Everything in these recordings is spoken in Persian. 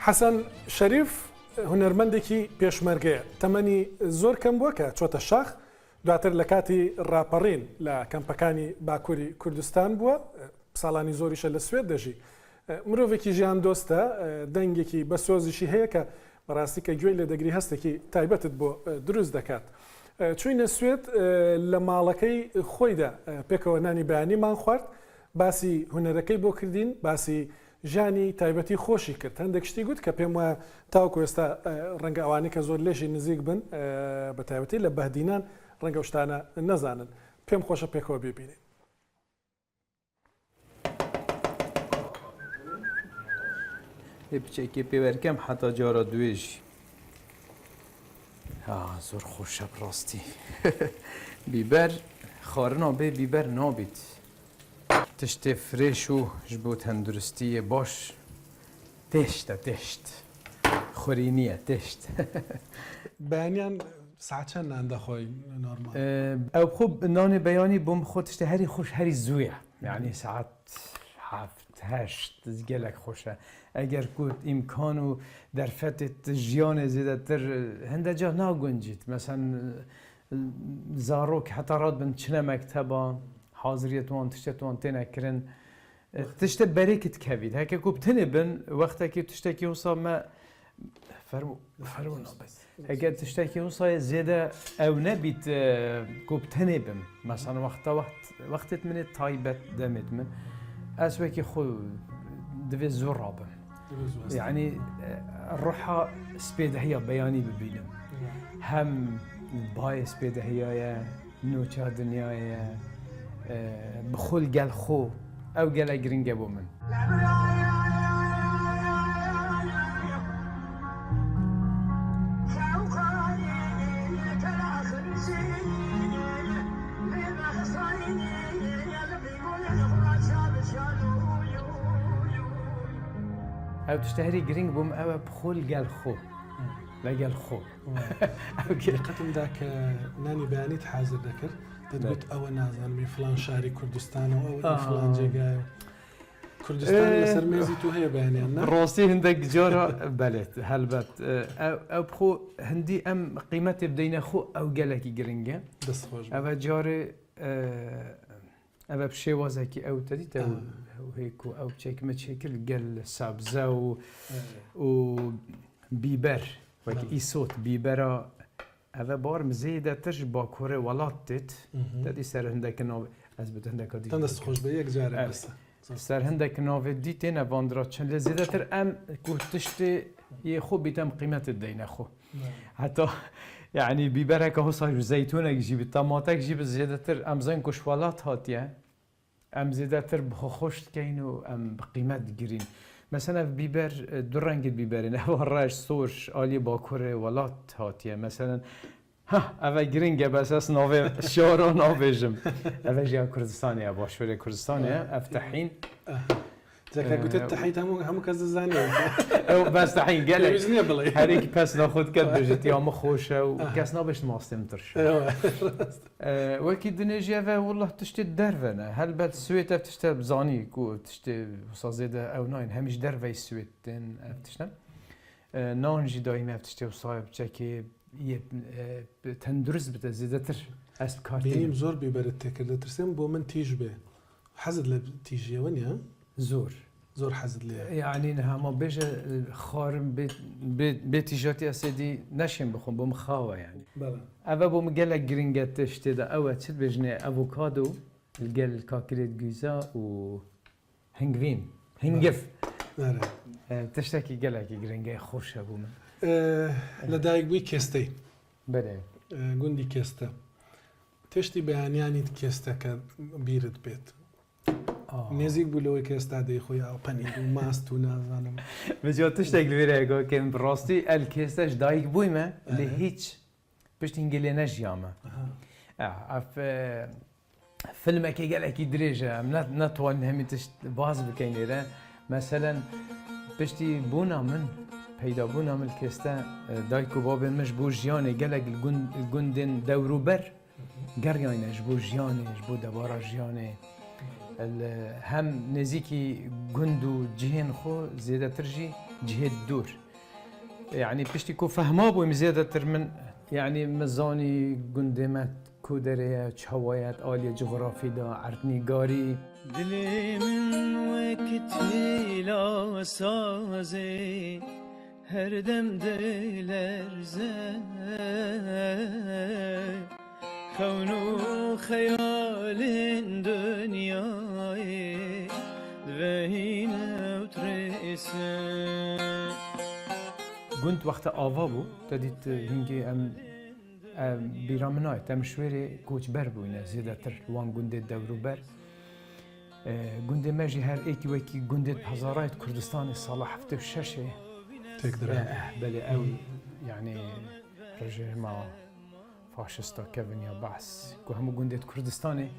حەسەن شەریف هونەرمەندێکی پێشمەرگەیە تەمەنی زۆر کەم بووە کە چۆتە شاخ دواتر لە کاتی ڕاپەڕین لە کەمپەکانی باکووری کوردستان بووە ساڵانی زۆریشە لە سوێد دەژی مرۆڤێکی ژیان دۆستە دەنگێکی بە سۆزیشی هەیە کە بەڕاستی کە گوێی لە دەگری هەستێکی تایبەتت بۆ دروست دەکات چوینە سوێد لە ماڵەکەی خۆیدا پێکەوە نانی بەیانیمان خوارد باسی هونەرەکەی بۆ کردین باسی ژانی تایبەتی خۆشی کرد هەندێک شتی گوت کە پێم وایە تاوکو ئێستا ڕەنگە ئەوانەی کە زۆر لێژی نزیک بن بە تایبەتی لە بەهدینان ڕەنگە شتانە نەزانن پێم خۆشە پێکەوە ببینین. بچێکی پێوەرکەم حتا جارە دوێژی زۆر خۆشە بڕاستی بیبەر خواردنا بێ بیبەر نابێت تشتێ فرێش و ji بۆ تەندروستیە باش تێشتە تێشت خوری نییە تێشت بەیانیان ساعت چەند نان دەخۆی نۆرمال ئەو خۆ نانی بەیانی بۆم خۆ تشتە هەری خۆش هەری زوویە یعنی ساعت هەفت هەشت gelek خۆشە ئەگەر کوت ئیمکان و دەرفەتت ژیانێ زیاتر هەندە جا ناگونجیت مەسەن زارۆک هەتا ڕات بن چنە مەکتەبە حاضریەتوان تشتێتوان تێنەکردن تشتە بەرێکت کەوید هەکە کو بتنێ بن وەختێکی تشتێکی وسا مە فەرمو نابێت ئەگەر تشتێکی وسایە زێدە ئەو نەبیت کو بتنێ بم مەسەن وەختت منێت تایبەت دەمێت من ئەسوێکی خۆ دەبێت زۆر ڕابم یعنی ڕۆحە سپێدەهەیە بەیانی ببینم هەم باە سپێدەهەیە نوچە دنیاە بخۆل گەل خۆ ئەو گەلە گرنگە بۆ من ئەو تشتهری گرنگ بووم ئەوە بخۆل گەل خۆ لەگەل خۆ قەتمدا کە نانی بەیانیت حازر دەکرد دەتگوت ئەوە نازانمی فلان شاری کوردستانەوە ئەو فلان جێگایە کوردستان لەسەر مێزی تو هەیە بەیانیان ڕاستی هەندێک جۆرە بەلێت هەلبەت ئەو بخۆ هەندی ئەم قیمەتی بدەینە خۆ ئەو گەلێکی گرنگە دەستخۆش ئەوە جارێ ئەوە شێوازێکی ئەو تەدیتە هەیەک و ئەو چێکمە چێکرد گەل سابزە و بیبەر وەکی ئیسۆت بیبەرە ئەوە بار مزەیەدا تش باکۆرە وڵات دێت دەدی سەر هەندێک ناوێ ئەس بە هەندێکە دیت دەستخۆش بە یەک جارە سەر هەندێک ناوێت دی تێنە باندرا چەند لە زیاتر ئەم تشتێ یە خۆ بیتەم قیمەتت دەینە خۆ هەتا یعنی بیبەرێکە هۆسا زەیتونێکژی بێت تەماتێکژی بە زیاتر ئەم زەنگ کوشوالات هاتیە ئەم زیاتر بخۆ خۆش دکەین و ئەم بقیمەت گرین مەسەنە بیبەر دوو ڕەنگت بیبەرن ئەوە ڕەش سۆش ئالی باکوورێ وڵات هاتیە مەسەن ئەوە گرنگە بەسەس ناوێ شۆرۆ ناوێژم ئەوە ژیان کوردستانیە باشووری کوردستانیە ئەفتەحین جاکە گوتت تەحیت هەموو کەس دەزانێت ئەو بەس تەحین گەلێک نییە بڵێ هەرێکی پەس ناخۆت کرد بژێت یامە خۆشە و کەس نابێت ماستێم ترش وەکی دنێژیەوە وڵە تشتێت دەرڤەنە هەلبەت سوێتە تشتە بزانی و تشتێ سازێدە ئەو ناین هەمیش دەرڤی سوێتێن تشتە نانژی دایمە تشتێ و سایە بچەکێ تەندروست بتە زیاتر ئەس کارتیم زۆر بیبەرت تێکرد دەترسێم بۆ من تیژ بێ حەزت لە تیژیەوە نیە زۆر حەزت لێ یعنی هەما بێژە خوارم بێ تیژاتی ئەسێدی نەشێن بخۆم بۆم خاوە یعنی ئەوە بۆ گەلە گرنگە تشتێدا ئەوە چت بێژنێ ئەڤۆکادۆ گەل کاکرێت گویزا و هەنگڤین هەنگف تشتێکی گەلێکی گرنگای خۆشە بوو من لە دایک بووی کێستەی بەێ گوندی کێستە تشتی بەیانیانیت کێستەکە بیرت بێت نێزیک بوو لەوەی کە ئێستا دەیخۆی ئاپەنی و ماست و نازانم بجۆ تشتێک لێرەگۆ کەم ڕاستی ئەل کێستەش دایک بوویمە لە هیچ پشتین گەلێ نەژیامە فیلمێکی گەلێکی درێژە نەتوان هەمی تشت باز بکەین لێرە مەسەلەن پشتی بوونا من پەیدابوونا من کێستە دایک و بابێن مەش بۆ ژیانێ گەلێک گوندێن دەوروبەر گەڕیانەش بۆ ژیانێش بۆ دەبارە ژیانێ هم نزیکی گند و جهن خو زیاده ترجی جهت دور يعني پشتی کو فهما بویم زیاده تر من يعني مزانی گندمت کودره چهوایت آلی جغرافی دا عرضنیگاری دلی من وقتی لاسازه هر دم دلرزه خون و خیال دنیای دوین اوترسه گند وقت آوا بو تدید هنگی بیرامنای تمشوری کوچبر بوینه زیاده تر وان گند دورو بر گند ماجی هر ایکی وکی گند هزارات کردستان سال 76 تقدر بله او يعني رژیم فاشستا کevin یا بحث که همو گندت کردستانی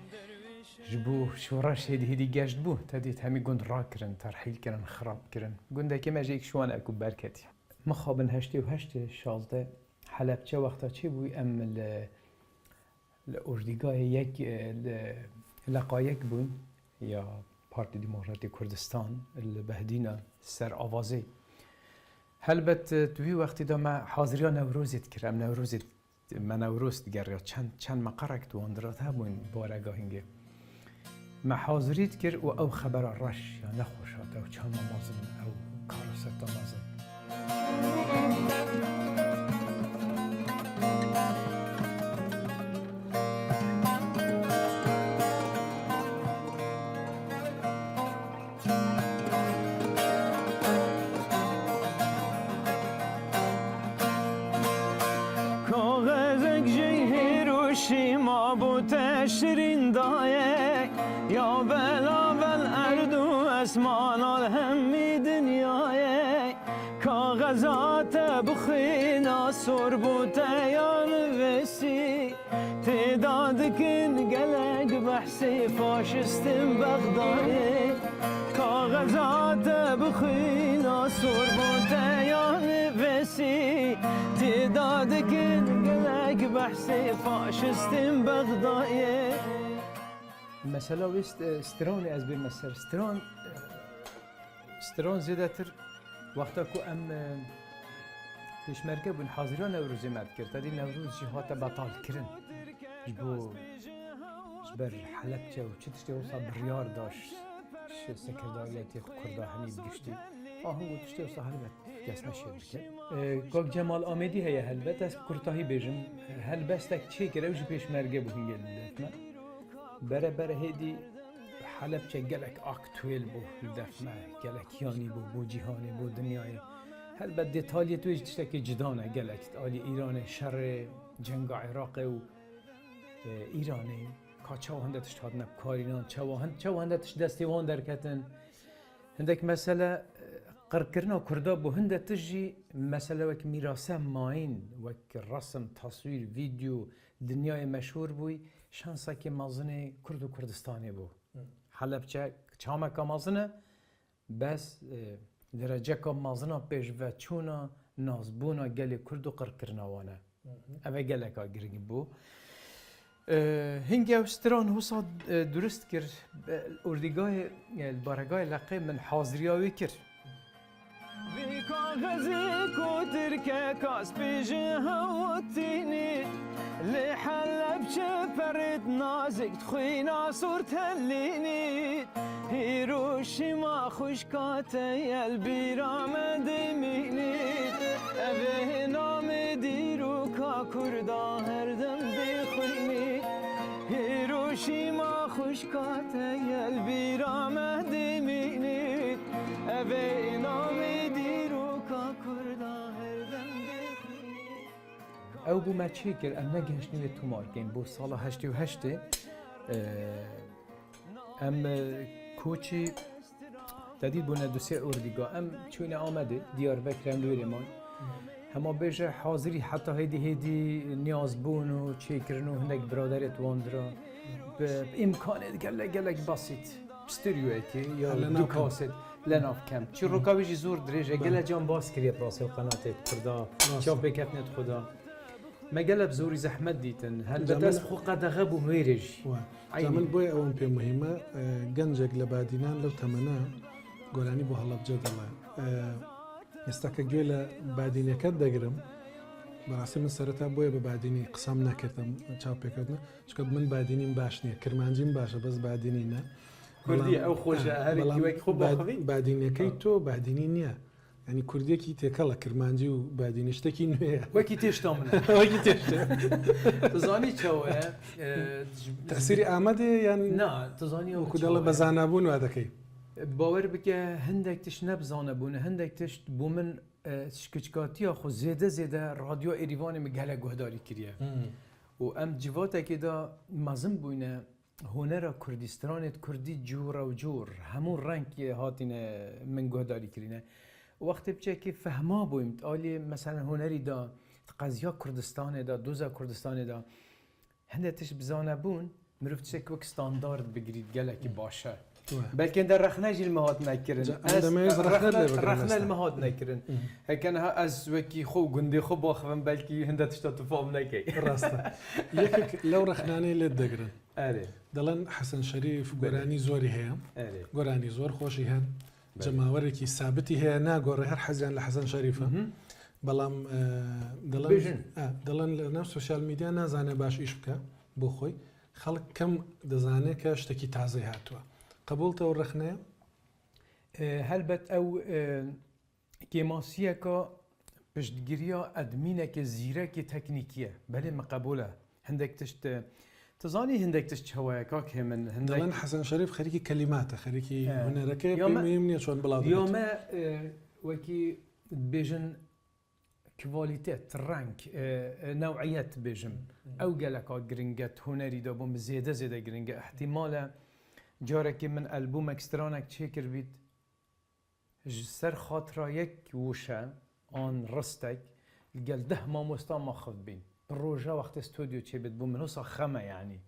جبو شوراش هدی گشت بو تدید همی گند را کرن ترحیل کرن خراب کرن گنده که ماجی شوان اکو برکتی مخابن هشتی و هشتی شازده حلب چه وقتا چی بوی ام الاردیگاه یک لقایک بوین یا پارتی دموکراتی کردستان البهدینا سر آوازی هلبت توی وقتی دا ما حاضریا نوروزید کرم نوروزید من نوروز دیگر یا چند مقرک تو اندرات ها بوین بارگاهینگه ما حاضرید کر و او خبر رش یا نخوشات او چند مازن او کارست مازن شیما بو تشرین دایه یا بلاول اردو اسمانال همی دنیای کاغذات بخینا سر بو تیان وسی تعداد کن گلگ بحثی فاشستیم بغدای کاغذات بخینا سر بو تیان وسی تعداد کن گلگ بحثی فاشستیم بغدای مثلا ویست سترون از بین مصر سترون زیاده تر وقتا که ام پیشمرگه بون حاضران نوروزی مد کرد تا دی نوروز جهات بطال کرن جبو جبر حلب چه و چه تشتی وصا بریار داشت سکرداریتی کرده همی بگشتی آهنگو تشتی وصا هلبت کس نشید بکن کاک جمال آمدی هیا هلبت از کرتاهی بیجم هلبستک چه کرده وجه پیشمرگه بون گل بره هدی حلب چه گلک اکتویل بو دفنه گلک یانی بو جهانی بو دنیای هلبت دیتالیت ویج تشتکی جدانه گلک آلی ایران شر جنگ عراق و ایرانی که چه هنده تشت هاد نبکارینان چه هنده تشت دستیوان درکتن هندک مسئله قرکرنا کرده بو هنده تجی مسئله وک میراسه ماین وک رسم تصویر ویدیو دنیای مشهور بوی شانسه که مازنه کرد و کردستانی بو حلب چه همه که مازنه بس درجه که مازنه پیش و چونا نازبونا گلی کرد و قرکرناوانه اوه گله که گرنگ بو هنگی اوستران حسا درست کرد اردیگاه البارگاه لقی من حاضریاوی کرد بی کاغذی کتر که کاس پیجه هوتینی لی حلب چه پرد نازک تخوینا سور تلینی هیروشیما خوشکاته البیرام دیمینید اوه نام دیرو کا کردا هر دم دیخوینید هیروشیما خوشکاته البیرام دیمینید اوه نام دیرو کا کردا هر دم دیخوینید او بو ما چی کرد ام نگهشنی تو مارکین بو سال 88 ام کوچی تدید بونه دوسه اردیگاه ام چونه آمده دیار بکرم لوی ما هما بیشه حاضری حتی هیدی نیاز بون و چی کرن و هندک برادرت واندرا به امکانت گلک بسیط استریوی که یا دو کاست لناف کم چی رکابیجی زور دریجه گله جان باز کریه پراسی و قناتت کرده چاپ بکتنت خدا ما قلب زوري زحمت ديتن هل جمال. بتس قد غب وميرج جامل بۆی ئەوم پێ مهمە گەنجێک لە بادینان لەو تەمەنا گۆرانی بۆ هەڵەبجە دەڵێ ئێستا کە گوێ لە بادینەکەت دەگرم بەڕاستی من سەرەتا بۆیە بە بادینی قسەم نەکردم چاوپێکەوتنە چکە من بادینیم باش نییە کرمانجیم باشە بەس بادینی نە كردي او خوش هذيك ويك خو باخذي بادینەکەی تۆ بادینی نییە ینی کوردێکی تێکەڵە کرمانجی و بادینی شتێکی نوێیە وكي تيشتو من وەکی تێشتە تزاني شو تەسیری ئامادێ یان نا تزاني وەکو دەڵە بەزانابوون وا دەکەی باور بکە هەندێک تش نەبزانە بوون هەندێک تشت بۆ من شکچکاتیە خۆ زێدە رادیۆ ئێریوانی مگەلە گوهداری کردە و ئەم جیڤاتێکیدا مەزم بووینە هۆنەرە کوردستانێت کوردی جوورە و جوور هەموو ڕەنگی هاتینە من گوهداری کردینە وەختی بچێکی فەهما بوویم ئالی مەسەلەن هۆنەریدا قەزیا کوردستانێدا دۆزە کوردستانێدا هەندێک تش بزانە بوون مرۆڤ تشێک وەک ستاندارد بگریت گەلێکی باشە بلكي انت رخناجي المهات نكرن رخنا المهات نكرن هكذا از وكي خو قندي خو باخفن بلكي هندا تشتات فهم نكي راستا يكك لو رخناني للدقرن اري دلن حسن شريف قراني زوري هي قراني زور خوشي هن جماوركي ثابتي هي نا قري هر حزن لحسن شريفه بلام دلن نفس سوشيال ميديا نازانه باش ايش بك بو خوي خلق كم دزانه كاشتكي تازي هاتوا قبولته والرخنة؟ هلبت او كيماسية كا بجدگيريا ادمينة كزيرة كي تكنيكية بله مقبولة هندك تشت تظاني هندك تشت هوايا كاك من هندك دلن حسن شريف خريكي كلماته خريكي هنا ركب مهمني شلون بلاد يوم وكي بيجن كواليتيت رانك نوعية بيجن او قالك جرينجات هنري دابو زيادة جرينجا احتمالا جارك من ألبوم اكسترانك تشكر بيت سر خاطرة يك وشا آن رستك قال ده ما مستا ما خذ بين الروجا وقت استوديو تشي بتبو من هوسا خمة يعني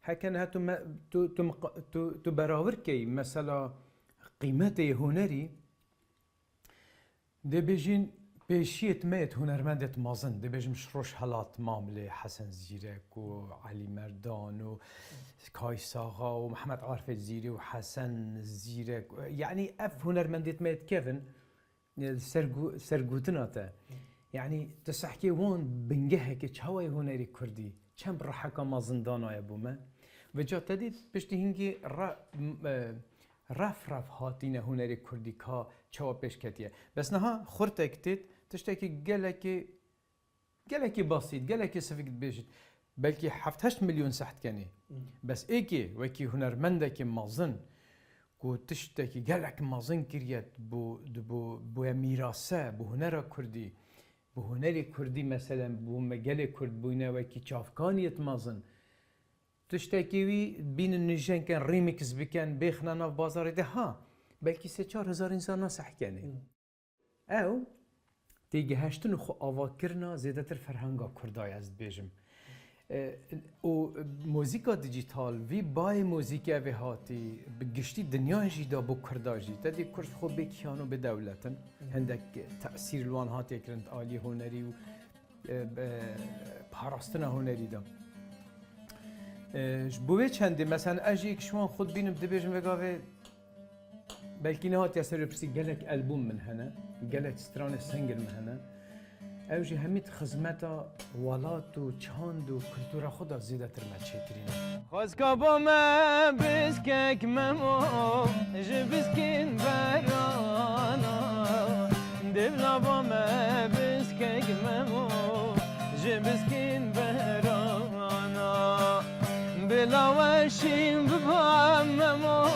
هكذا هاتو تو براور كي مثلا قيمتي هنري دي بيجين بيشيت ميت هنرمندت مازن دي بيجم شروش حالات ماملي حسن زيرك وعلي مردان و كاي ساغا ومحمد عارف الزيري وحسن زيرك يعني اف هنرمندت ميت كيفن سرقوتناته يعني تسحكي وان بنجهك تشاوي هنري كردي كم رحكا ما زندانا يا بوما وجا تديد بشتي هنجي رف هاتينا هنري كردي كا چاوا پیش کتیه بس نها خورتك تيت تشتكي قالكي بسيط قالكي سفيك بيجت بلكي 7 مليون سحت كاني بس ايكي وكي هنرمندك مازن كو تشتكي قالك مازن كريات بو ميراسه بو هنر كردي بو هنري كردي مثلا بو مجال كرد بونا وكي چافكانيت مازن تشتكي بين النجان كان ريميكس بكان بيخنا ناف بازار ده ها بلكي 4000 انسان نصح كاني او تيجي هشتن خو اواكرنا زيادتر فرهنگا كرداي از بيجم او موزيكا ديجيتال في باي موزيكا في هاتي بگشتي دنيا جيدا بو كرداجي تدي كرد خو بكيانو بدولتن عندك تاثير الوان هاتي كرنت عالي هنري و بحراستنا هنري دا بوه چنده مثلا اجيك شوان خود بينم دبيجم وگاوه بلكي نهات ياسر برسي قالك ألبوم من هنا قالك ستران سنجل من هنا اوجي هميت خزمتا ولات و چاند و كلتورا خدا زيادة ترمت شكرين خزكا بوما بسكك ممو جبسكين برانا دبلا بوما بسكك ممو جبسكين برانا بلا وشين بباممو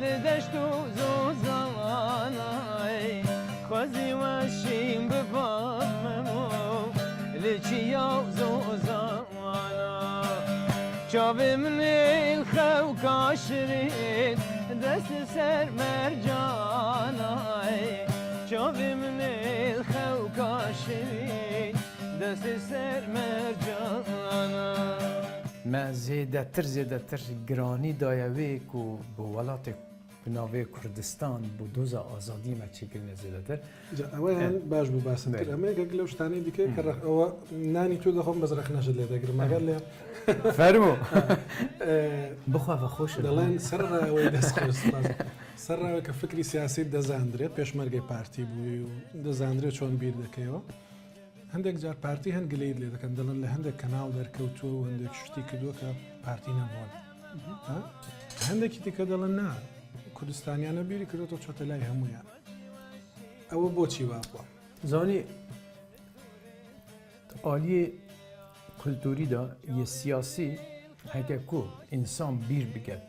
لدشتو زوزاناي خوزي وشين بباممو لچيا زوزانا شافي من الخو كاشرين دست سر مرجاناي شافي من الخو كاشرين دست سر مرجانا ما زيادة تر گراني دايويك و بولاتك بناوی کردستان بو دوزا آزادی ما چکرین زیادتر ئەوەیان باش بوو باسم کرد ئەمەیەک لەو شتانەی دیکە کە ئەوە نانی تۆ دەخۆم بەس ڕەخنەشت لێ دەگرم ئەگەر لێ فرمو بخوا خوش دەڵێن سەرڕاوەی دەستخست سەرڕاوە کە فکری سیاسی دەزاندرێت پێشمەرگەی پارتی بووی و دەزاندرێت چۆن بیر دەکەیەوە هەندێک جار پارتی هەند گلەیت لێ دەکەن دەڵێن لە هەندێک کەناڵ دەرکەوتووە و هەندێک شتی کردووە کە پارتی نەبوون هەندێکی دیکە دەڵێن نا کوردستانیانە بیری کردێتەوە چۆتە لای هەمویان ئەوە بۆچی وا بووە زانی عالی کلتوری دا یه سیاسی هکه کو انسان بیر بگد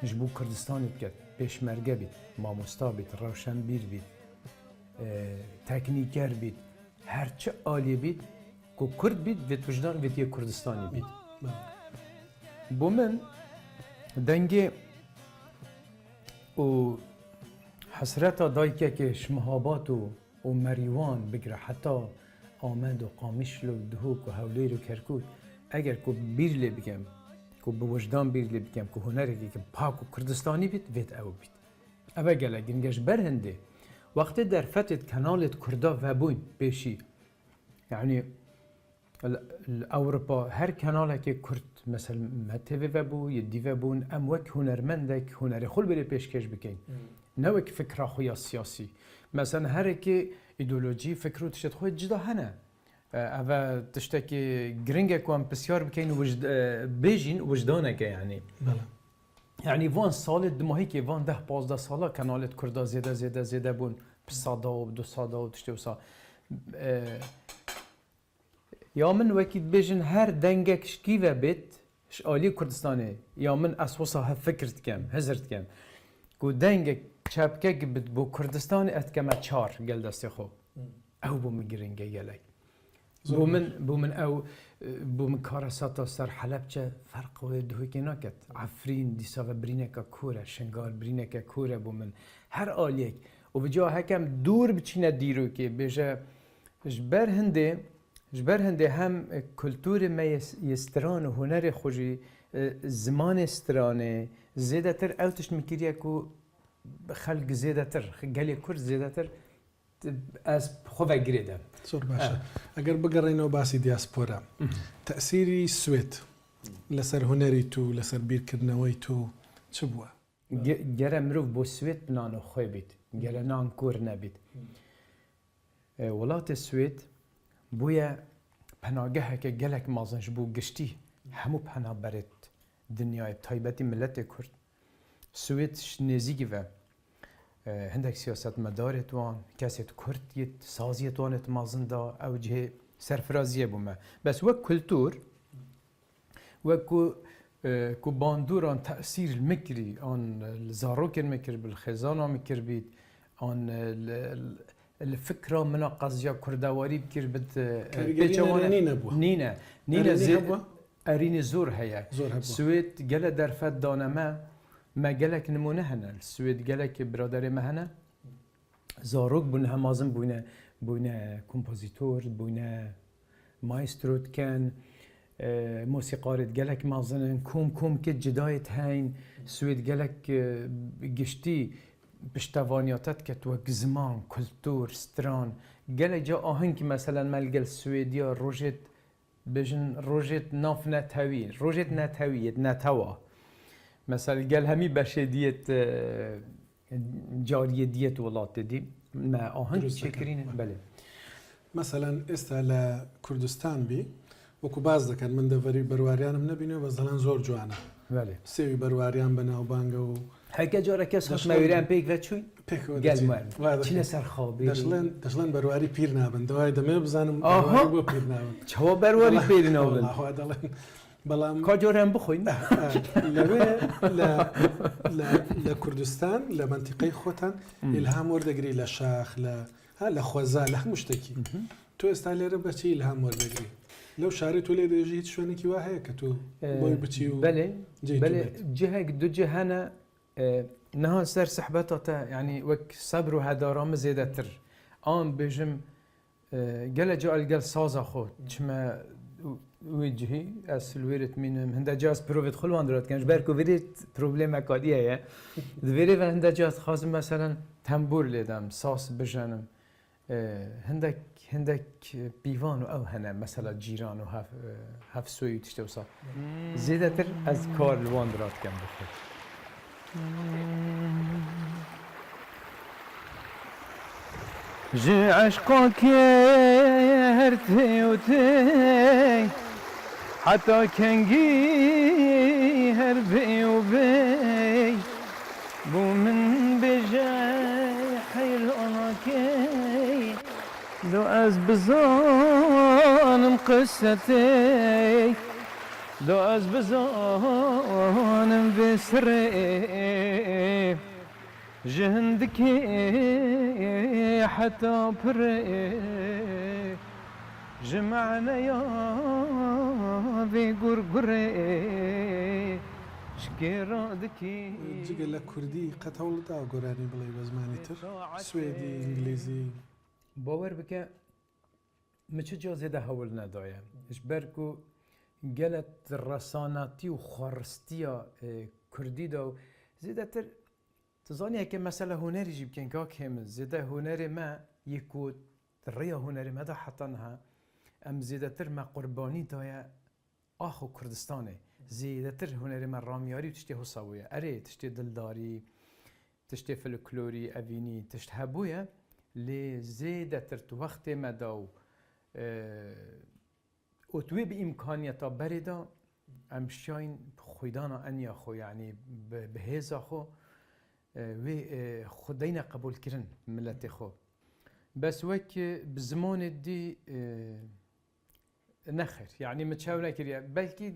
مجبو کردستانی بگد پیشمرگه بید ماموستا بید روشن بیر بید تکنیکر بید هرچه عالی بید کو کرد بید و توجدار بید یه کردستانی بید بو من دنگه و حسرت دایکه که شمهابات و مریوان بگره حتی آمد و قامیشل و دهوک و هولیر و کرکود اگر کو بیر لی بگم کو به وجدان بیر لی بگم که هنری که پاک و کردستانی بید وید او بید اوه گله گرنگش برهنده وقتی در فتت کانالت کردا و بوین بیشی یعنی اروپا هر کاناله که کرد مثلا متوی و بو یدی و بون ام وک هنرمندک هنر خل بری پیشکش بکن نه وک فکر خویا سیاسی مثلا هر کی ایدئولوژی فکر و تشت خود جدا هنه اوه تشتکی گرنگه کوام بسیار بکن وجد بیجین وجدانه که یعنی وان سال دماهی که وان 10-15 ساله کانالت کردا زیاده بون بسادا و 2 سادا و تشتی وسا یا من وکید بیجن هر دنگکش کیوه بیت عالی کردستانه یا من اسوسا فکرت کم هزرت کم کو دنگک چپکه بید بو کردستان اتکمه 4 گل دستی خو او بو من گرنگه گلک بو من او بو من کارساتا سر حلب چه فرق و دوی که نکد عفرین دیسا و برینه که کوره شنگار برینه که کوره بو من هر آلیک و بجا حکم دور بچینه دیرو که بجا جبر هنده هم کلتور ما یستران و هنر خوشی زمان استرانه زیاده تر اوتش میکریه که خلق زیاده تر گلی کرد زیاده تر از خواه گریدم زۆر باشە ئەگەر بگەڕێنەوە باسی دیاسپۆرە تەسیری سوێت لەسەر هوەری تو لەسەر بیرکردنەوەی تو چ بووە؟ گەرە مرۆڤ بۆ سوێت بنانە خۆی بیت گەرە نان کۆر نەبیت وڵاتە سوێت بویە پەناگەهەکە گەلێک مازنش بوو گشتی هەموو پەنا بەرێت دنیای تایبەتی ملەتێ کورد سوێت نێزیکی بە هندێک سیاست مدارێت وان کەسێت کورتیت سازیت وانێت مازندا ئەو جێ سەرفرازیە بوومە بەس وەک کولتور وەکو کو باندوران تأثیر مکری آن زاروکن مکر بالخزانه مکر بید آن الفكرة من قضية كردواري بكير بد نينا زي أريني زور هيا السويد جل درفت دانما ما جلك نمونه هنا السويد جلك برادر ما هنا زاروك بونه مازن بونه كومبوزيتور بونه مايسترو كان موسيقار جلك مازن كوم كت جدايت هين السويد جلك جشتي بشتوانياتات كتوك زمان كولتور ستران قال جا آهنگ مثلا ملقى السويديا روجت بجن روجت ناف نتاوي روجت نتاوي نتاوا مثلا قال همي بشدية جارية ديت ولات دي ما آهنگ شكرين بله مثلا استعلا كردستان بي وكو باز دكان من دفري برواريان من نبينه بزلان زور جوانا بله سوي برواريان بناو بانگو هكا جارا كاس خط ماويران بيك واتشوي قال مال چنه سر خوابي دشلن برواري پیر نابن دوای دمه بزنم برواري بو پیر نابن چوا برواري پیر نابن الله دلن بلام کجورم بخوین لا كردستان لا منطقه خوتن الهام وردگري لا شاخ لا خوزا لا مشتكي تو استعليره بچي الهام وردگري لو شاري تو ليد يجي شويه كي واحد كتو بوي بچي بله جهه دو جهانا نها سر سحبتها يعني وك صبر وهذا رام زيادتر آن بجم جل جال سازا خود چما وجهي الويرت من هندا جاز بروفيت خلوان درات كانش باركو فيريت بروبليم كاديه يا فيري هندا جاز خاص مثلا تنبور لدم صاص بجنم هندك بيفان او هنا مثلا جيران وهاف سوي تشتوصا زيادتر از كار لوان درات كان بخير جي عشقك هرتي وتي حتى كنجي هربي وبي بو من بجاي حيل أناكي دو از بزانم قصتي دو از بزانم بسري جهندكي حتى بري جمعنا يا في قرقري شكيرادكي جگە لە کوردی قەت هەوڵدا گۆرانی بڵێ بە زمانی تر سوێدی ئینگلیزی باور بك مش جا زيادة هول ندايا اش بركو قالت رساناتي وخرستيا كردي دو زيادة تر تظني هيك مثلا هنري جيب كان كاك هم زيادة هنري ما يكو الريا هنري ما دا حطنها ام زيادة تر ما قرباني دايا اخو كردستاني زيادة تر هنري ما رامياري وتشتي هصاوية اري تشتي دلداري تشتي فلكلوري افيني تشتهبويا لي زيادة تر وقت ما داو وتوي بإمكانية بردا ام شاين خويدانا انيا خو يعني بهيزا خو و خدينا قبول كرن ملتي خو بس وك بزمان دي نخر يعني متشاورنا كريا بلكي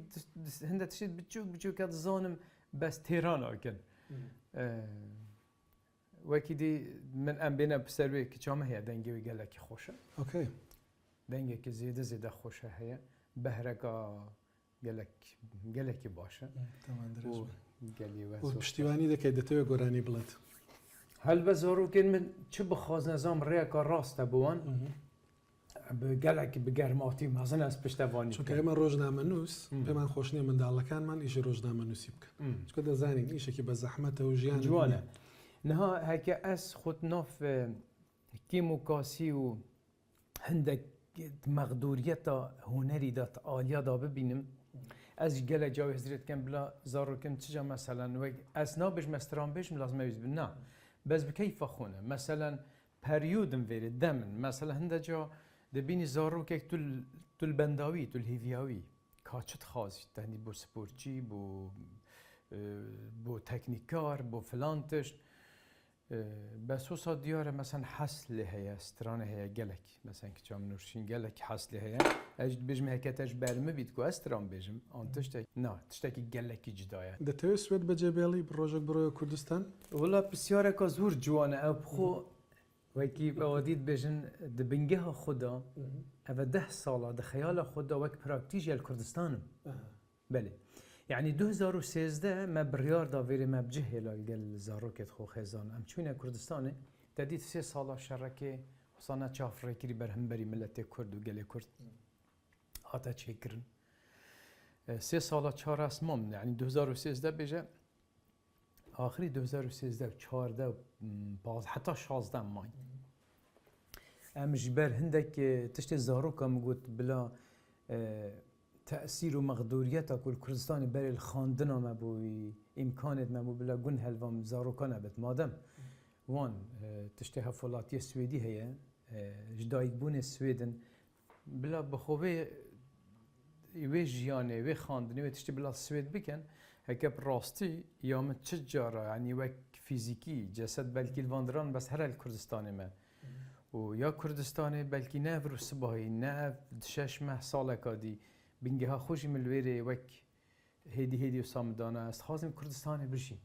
هند تشد بتشوك الظانم بس تيران اكن وكي دي من ام بينا بسروي كشام هي دنگي وقال لك خوشه اوكي دنگي كي زياده خوشه هي بهرقا قال لك باشه تمام درست قال لي و پشتیوانی دەکەیت دەتەوێت گۆرانی بڵێت هل بزارو كن من چه بخواز نظام ريكا راست بوان بقالك بقرماتي مازن از پشتوانی چونکە ئێمە ڕۆژنامە نووس پێمان خۆش نییە منداڵەکانمان ئیشی ڕۆژنامە نووسی بکەن چکە دەزانین ئیشێکی بە زەحمەتە و ژیان جوانه نها هكا اس خود ناف كيموكاسي و هندك مقدوريتا هنري دات آليا دا ببينم از گله جاوی حضرت کم بلا زارو کم چجا مثلا و از نابش مستران بش لازم بیز نه بس بكيف خونه مثلا پریودم ویره دمن مثلا هنده جا دبینی زارو که تل بنداوی تل هیویاوی کاچت خاصی تهنی بو سپورتچی بو تکنیکار بو فلانتش بس وصا ديارة مثلا حصل هي استرانة هي جلك مثلا كتشام نورشين جلك حصل هي اجد بيجم هيك تجبر ما بيتكو استران بيجم ان تشتكي نا تشتكي جلك جدايا دەتەوێت سوێت بەجێبێڵی بڕۆژێک بڕۆیە کوردستان والله بسيارة كزور جوانا او بخو وكي بوديت بيجن دبنجها خدا افا 10 سالة دخيال خدا وك براكتيجيا الكردستان بله يعني 2013 ما بريار دافيري ما بجهل قال زاروكت خو خزان ام چونه كردستان تديت 3 سال شركه حسنا چافركري برهمبري ملت كرد وقال كرد هاتا چيكرن 3 سال 4 اسمم يعني 2013 بيجا اخري 2013 14 باز حتى 16 ماي ام جبر هندك تشتي زاروكا مقوت بلا تأثير ومقدوريتها كل كردستان بري الخاندنا ما بوي إمكانت ما بو بلا جن هلفام زاروكانا بت مادم وان تشتها فولاتية السويدي هي جدايك بون السويدن بلا بخوبه وي جياني وي خاندني وتشتي بلا السويد بكن هكا براستي يوم تشجر يعني وك فيزيكي جسد بلكي الفاندران بس هر الكردستاني ما ويا كردستاني بلكي نافر الصباحي ناف دشاش مه سالكادي بنجها خوشی ملویره وک هدی و سامدانه است خواستم کردستان برشیم